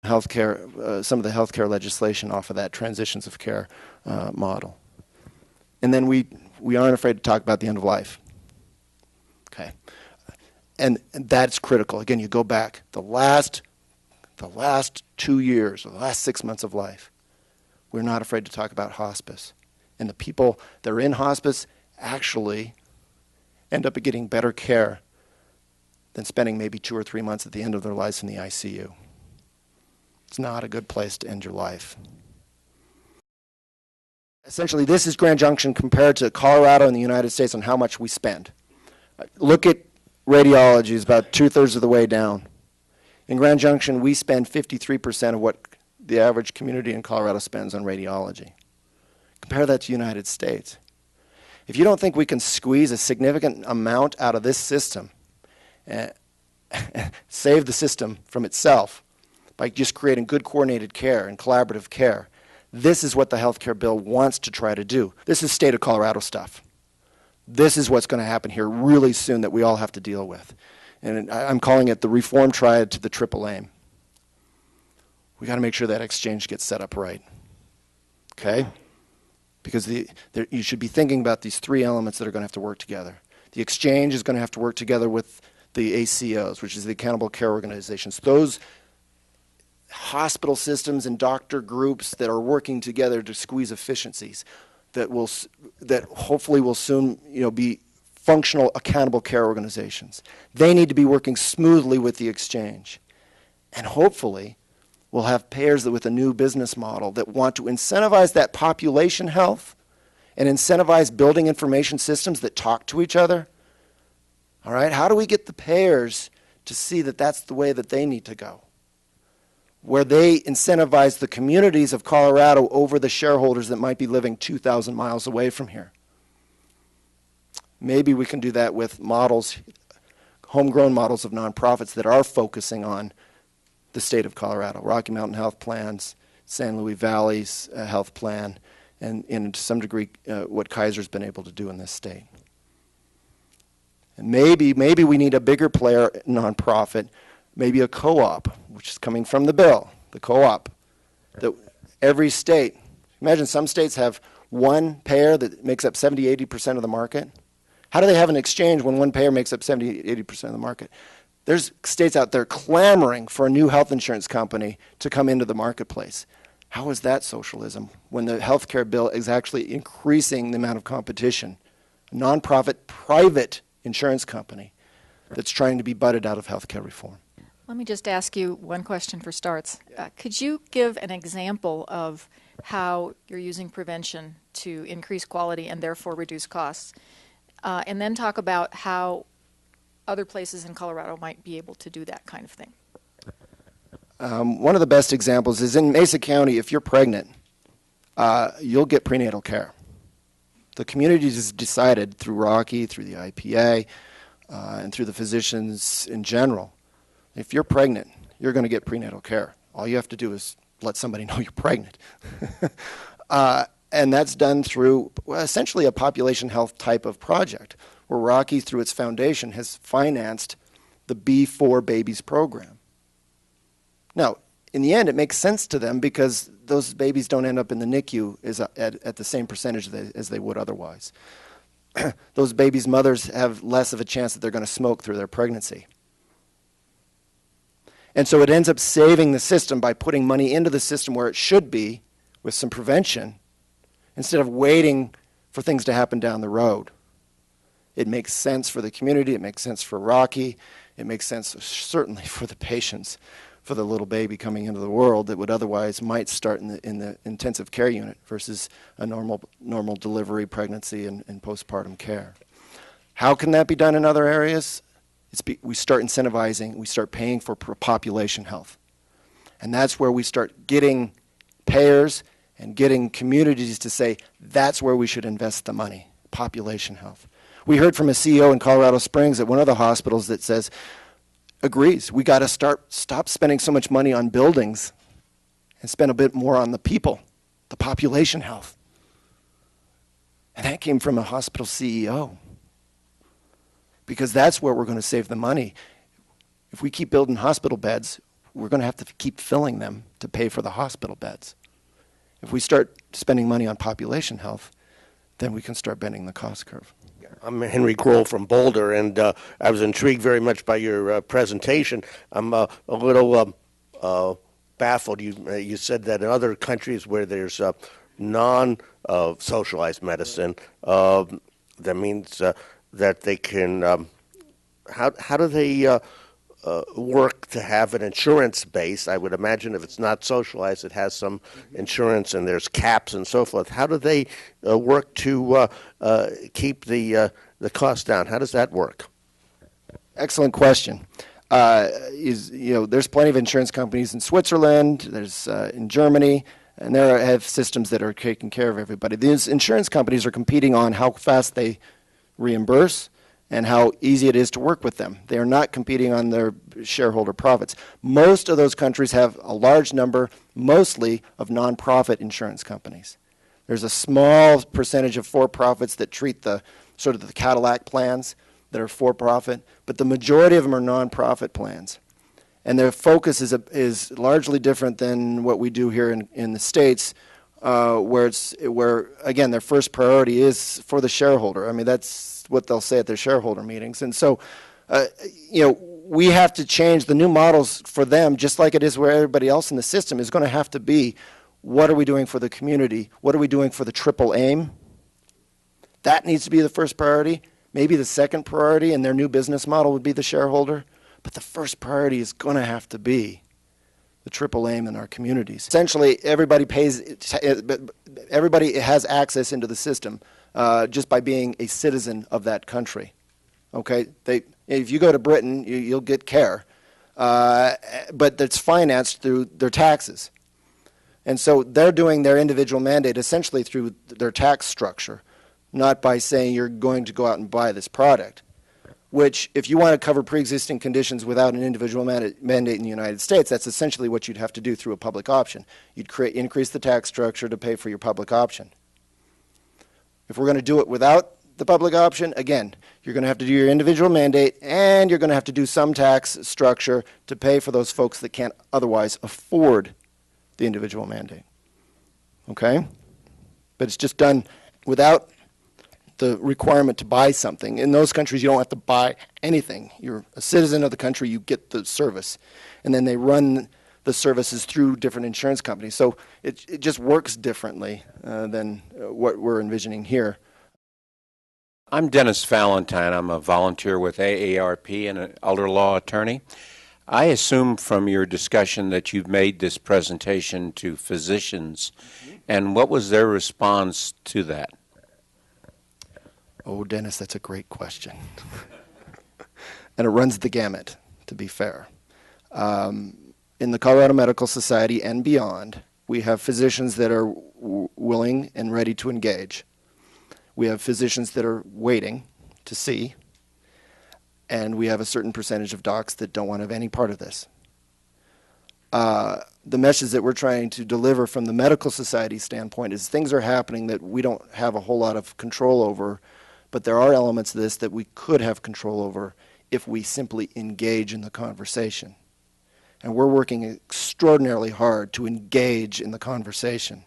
healthcare, some of the healthcare legislation off of that transitions of care model. And then we aren't afraid to talk about the end of life. Okay, and that's critical. Again, you go back the last 2 years or the last 6 months of life. We're not afraid to talk about hospice, and the people that are in hospice actually end up getting better care than spending maybe 2 or 3 months at the end of their lives in the ICU. It's not a good place to end your life. Essentially, this is Grand Junction compared to Colorado and the United States on how much we spend. Look at radiology, it's about 2/3 of the way down. In Grand Junction, we spend 53% of what the average community in Colorado spends on radiology. Compare that to the United States. If you don't think we can squeeze a significant amount out of this system, save the system from itself by just creating good coordinated care and collaborative care, this is what the healthcare bill wants to try to do. This is state of Colorado stuff. This is what's going to happen here really soon that we all have to deal with. And I'm calling it the reform triad to the triple aim. We got to make sure that exchange gets set up right. Okay? Because you should be thinking about these three elements that are going to have to work together. The exchange is going to have to work together with the ACOs, which is the Accountable Care Organizations. Those hospital systems and doctor groups that are working together to squeeze efficiencies that hopefully will soon be functional accountable care organizations. They need to be working smoothly with the exchange. And hopefully we'll have payers that with a new business model that want to incentivize that population health and incentivize building information systems that talk to each other. All right, how do we get the payers to see that that's the way that they need to go? Where they incentivize the communities of Colorado over the shareholders that might be living 2,000 miles away from here. Maybe we can do that with models, homegrown models of nonprofits that are focusing on the state of Colorado. Rocky Mountain Health Plans, San Luis Valley's health plan, and to some degree what Kaiser's been able to do in this state. And maybe we need a bigger player, nonprofit, maybe a co-op, which is coming from the bill, the co-op. That every state, imagine some states have one payer that makes up 70, 80% of the market. How do they have an exchange when one payer makes up 70, 80% of the market? There's states out there clamoring for a new health insurance company to come into the marketplace. How is that socialism when the health care bill is actually increasing the amount of competition? A nonprofit, private insurance company that's trying to be butted out of health care reform. Let me just ask you one question for starts. Could you give an example of how you're using prevention to increase quality and therefore reduce costs? And then talk about how other places in Colorado might be able to do that kind of thing. One of the best examples is in Mesa County. If you're pregnant, you'll get prenatal care. The community has decided through Rocky, through the IPA, and through the physicians in general, if you're pregnant, you're going to get prenatal care. All you have to do is let somebody know you're pregnant. And that's done through essentially a population health type of project, where Rocky, through its foundation, has financed the B4 Babies program. Now, in the end, it makes sense to them because those babies don't end up in the NICU at the same percentage as they would otherwise. Those babies' mothers have less of a chance that they're going to smoke through their pregnancy. And so it ends up saving the system by putting money into the system where it should be with some prevention instead of waiting for things to happen down the road. It makes sense for the community. It makes sense for Rocky. It makes sense certainly for the patients, for the little baby coming into the world that would otherwise might start in the intensive care unit versus a normal delivery, pregnancy, and postpartum care. How can that be done in other areas? We start incentivizing, we start paying for population health. And that's where we start getting payers and getting communities to say, that's where we should invest the money, population health. We heard from a CEO in Colorado Springs at one of the hospitals that says, agrees, we got to stop spending so much money on buildings and spend a bit more on the people, the population health. And that came from a hospital CEO. Because that's where we're going to save the money. If we keep building hospital beds, we're going to have to keep filling them to pay for the hospital beds. If we start spending money on population health, then we can start bending the cost curve. I'm Henry Kroll from Boulder, and I was intrigued very much by your presentation. I'm a little baffled. You said that in other countries where there's non-socialized medicine, that means that they can. How do they work to have an insurance base? I would imagine if it's not socialized, it has some insurance and there's caps and so forth. How do they work to keep the cost down? How does that work? Excellent question. There's plenty of insurance companies in Switzerland, there's in Germany, and they have systems that are taking care of everybody. These insurance companies are competing on how fast they reimburse and how easy it is to work with them. They are not competing on their shareholder profits. Most of those countries have a large number, mostly, of nonprofit insurance companies. There's a small percentage of for-profits that treat the sort of the Cadillac plans that are for-profit, but the majority of them are nonprofit plans. And their focus is largely different than what we do here in the States, where again, their first priority is for the shareholder. I mean, that's what they'll say at their shareholder meetings. And so, we have to change the new models for them, just like it is where everybody else in the system is going to have to be. What are we doing for the community? What are we doing for the triple aim? That needs to be the first priority. Maybe the second priority in their new business model would be the shareholder. But the first priority is going to have to be the triple aim in our communities. Essentially, everybody has access into the system just by being a citizen of that country. Okay, if you go to Britain, you'll get care, but it's financed through their taxes. And so they're doing their individual mandate essentially through their tax structure, not by saying you're going to go out and buy this product, which if you want to cover pre-existing conditions without an individual mandate in the United States, that's essentially what you'd have to do through a public option. You'd increase the tax structure to pay for your public option. If we're going to do it without the public option, again, you're going to have to do your individual mandate, and you're going to have to do some tax structure to pay for those folks that can't otherwise afford the individual mandate. Okay? But it's just done without the requirement to buy something. In those countries, you don't have to buy anything. You're a citizen of the country, you get the service. And then they run the services through different insurance companies. So it just works differently than what we're envisioning here. I'm Dennis Valentine. I'm a volunteer with AARP and an elder law attorney. I assume from your discussion that you've made this presentation to physicians, and what was their response to that? Oh, Dennis, that's a great question. And it runs the gamut, to be fair. In the Colorado Medical Society and beyond, we have physicians that are willing and ready to engage. We have physicians that are waiting to see. And we have a certain percentage of docs that don't want to have any part of this. The message that we're trying to deliver from the medical society standpoint is things are happening that we don't have a whole lot of control over, but there are elements of this that we could have control over if we simply engage in the conversation. And we're working extraordinarily hard to engage in the conversation,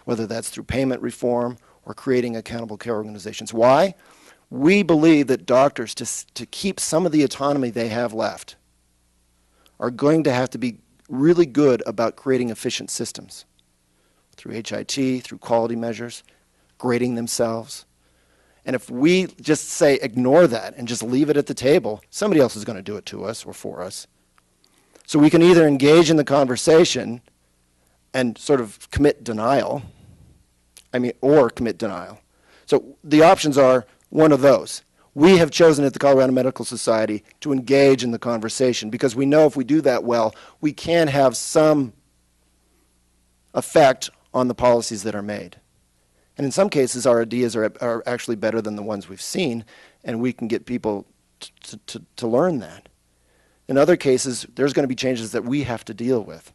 whether that's through payment reform or creating accountable care organizations. Why? We believe that doctors, to keep some of the autonomy they have left, are going to have to be really good about creating efficient systems through HIT, through quality measures, grading themselves. And if we just say ignore that and just leave it at the table, somebody else is going to do it to us or for us. So we can either engage in the conversation and sort of commit denial, or commit denial. So the options are one of those. We have chosen at the Colorado Medical Society to engage in the conversation because we know if we do that well, we can have some effect on the policies that are made. And in some cases, our ideas are actually better than the ones we've seen, and we can get people to learn that. In other cases, there's going to be changes that we have to deal with.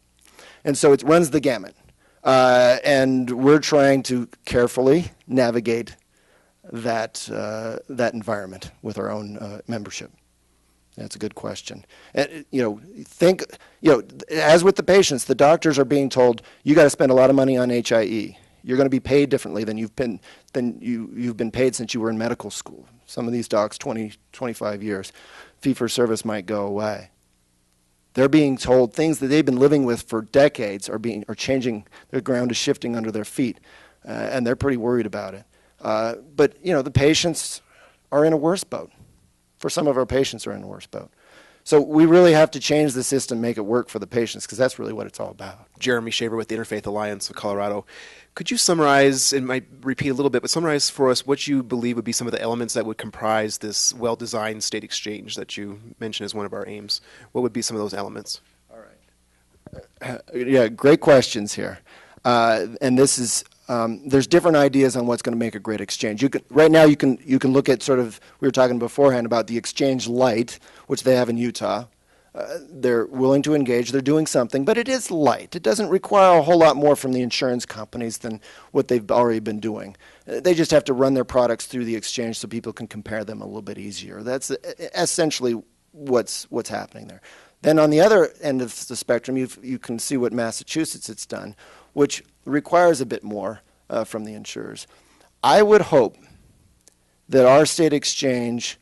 And so it runs the gamut. And we're trying to carefully navigate that environment with our own membership. That's a good question. And, as with the patients, the doctors are being told, you got to spend a lot of money on HIE. You're going to be paid differently than you've been paid since you were in medical school. Some of these docs, 20, 25 years, fee-for-service might go away. They're being told things that they've been living with for decades are changing. The ground is shifting under their feet, and they're pretty worried about it. But the patients are in a worse boat. For some of our patients are in a worse boat. So we really have to change the system, make it work for the patients, because that's really what it's all about. Jeremy Shaver with the Interfaith Alliance of Colorado. Could you summarize, and might repeat a little bit, but summarize for us what you believe would be some of the elements that would comprise this well-designed state exchange that you mentioned as one of our aims? What would be some of those elements? All right. Yeah, great questions here. And this is, there's different ideas on what's going to make a great exchange. Right now you can look at sort of, we were talking beforehand about the exchange light, which they have in Utah. They're willing to engage. They're doing something, but it is light. It doesn't require a whole lot more from the insurance companies than what they've already been doing. They just have to run their products through the exchange so people can compare them a little bit easier. That's essentially what's happening there. Then on the other end of the spectrum, you can see what Massachusetts has done, which requires a bit more from the insurers. I would hope that our state exchange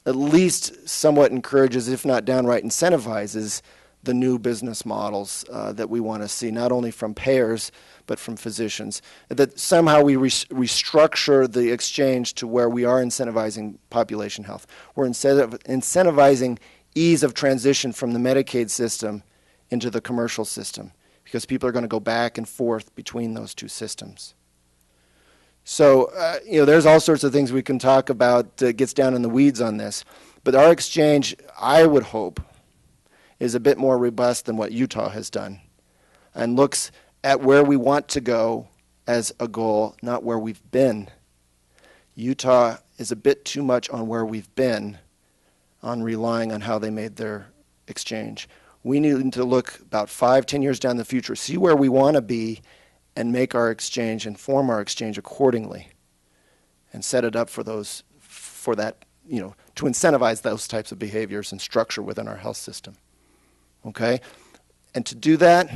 at least somewhat encourages, if not downright incentivizes, the new business models that we want to see, not only from payers, but from physicians. That somehow we restructure the exchange to where we are incentivizing population health. We're incentivizing ease of transition from the Medicaid system into the commercial system, because people are going to go back and forth between those two systems. So, there's all sorts of things we can talk about that gets down in the weeds on this. But our exchange, I would hope, is a bit more robust than what Utah has done and looks at where we want to go as a goal, not where we've been. Utah is a bit too much on where we've been, on relying on how they made their exchange. We need to look about 5-10 years down the future, see where we want to be, and make our exchange and form our exchange accordingly, and set it up for that, to incentivize those types of behaviors and structure within our health system. Okay? And to do that,